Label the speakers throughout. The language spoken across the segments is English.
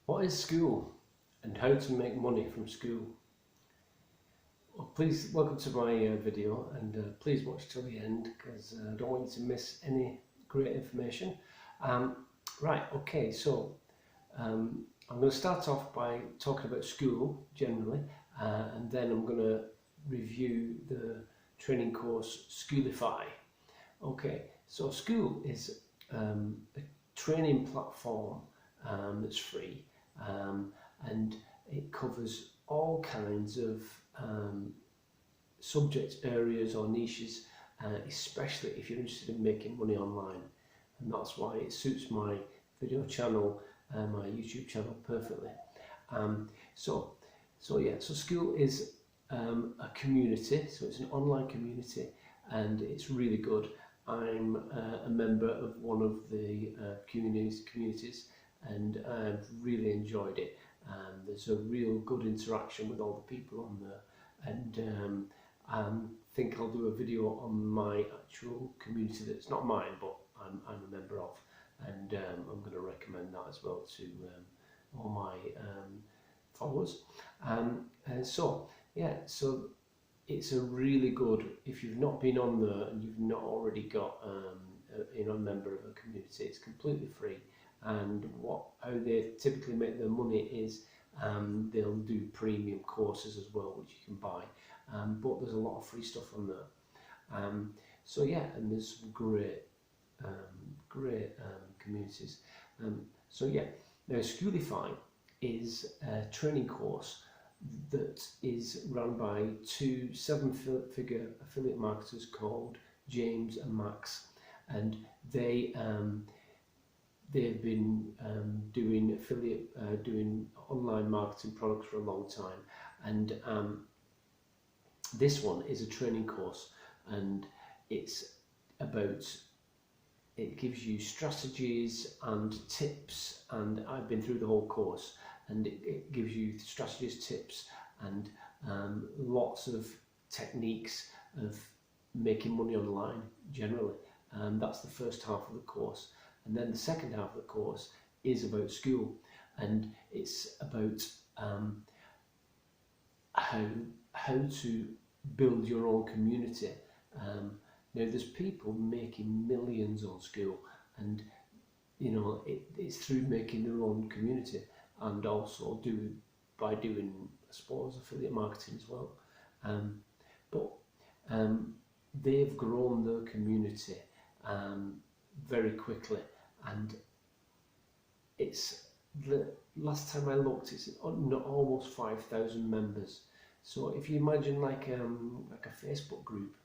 Speaker 1: What is Skool and how to make money from Skool? Well, please welcome to my video, and please watch till the end because I don't want you to miss any great information. Right, okay, so I'm going to start off by talking about Skool generally, and then I'm going to review the training course Skoolify. Okay, so Skool is a training platform that's free, and it covers all kinds of subject areas or niches, especially if you're interested in making money online, and that's why it suits my video channel, my YouTube channel perfectly. So Skool is a community, so it's an online community, and it's really good. I'm a member of one of the communities, and I've really enjoyed it. There's a real good interaction with all the people on there, and I think I'll do a video on my actual community that's not mine, but I'm a member of, and I'm going to recommend that as well to all my followers. So it's a really good, if you've not been on there and you've not already got a member of a community, it's completely free. And how they typically make their money is they'll do premium courses as well, which you can buy, but there's a lot of free stuff on there. And there's some great communities. Now Skoolify is a training course that is run by two seven-figure affiliate marketers called James and Max, and they've been doing online marketing products for a long time, and this one is a training course, and it gives you strategies and tips, and I've been through the whole course, and it gives you strategies, tips, and lots of techniques of making money online generally. That's the first half of the course, and then the second half of the course is about Skool, and it's about how to build your own community. Now there's people making millions on Skool, and it's through making their own community, and also by doing, I suppose, affiliate marketing as well. They've grown their community very quickly, and it's the last time I looked, it's almost 5,000 members. So if you imagine like a Facebook group,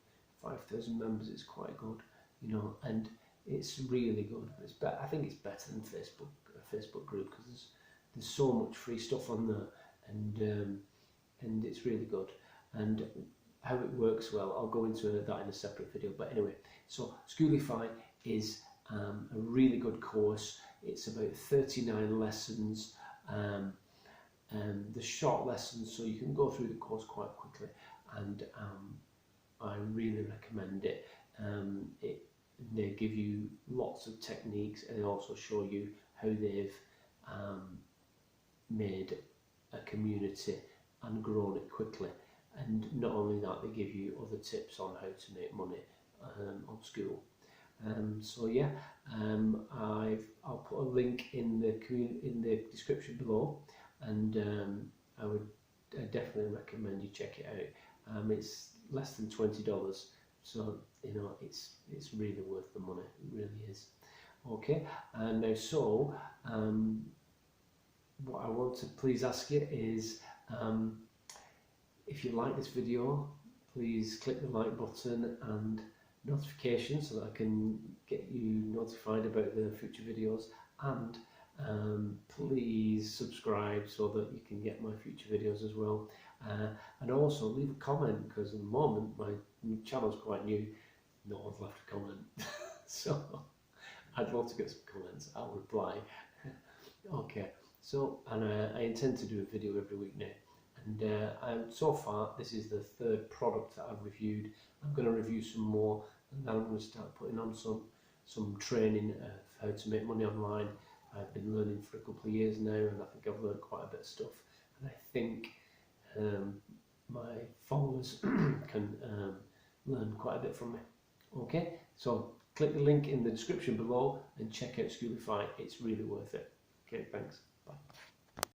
Speaker 1: 5,000 members is quite good, and it's really good. I think it's better than a Facebook group, because there's so much free stuff on there, and it's really good. And how it works, well, I'll go into that in a separate video. But anyway, so Skoolify is a really good course. It's about 39 lessons. The short lessons, so you can go through the course quite quickly, and I really recommend it. They give you lots of techniques, and they also show you how they've made a community and grown it quickly. And not only that, they give you other tips on how to make money on Skool. I'll put a link in the description below, and I would definitely recommend you check it out. It's less than $20, so it's really worth the money. It really is. Okay, and now what I want to please ask you is, if you like this video, please click the like button and notifications so that I can get you notified about the future videos, and please subscribe so that you can get my future videos as well, and also leave a comment, because at the moment my channel's quite new, no one's left a comment. So I'd love to get some comments. I'll reply. Okay, so I intend to do a video every week now, and so far this is the third product that I've reviewed. I'm going to review some more, and then I'm going to start putting on some training of how to make money online, I've been learning for a couple of years now, and I think I've learned quite a bit of stuff, and I think my followers can learn quite a bit from me. Okay, so click the link in the description below and check out Skoolify. It's really worth it. Okay, thanks. Bye.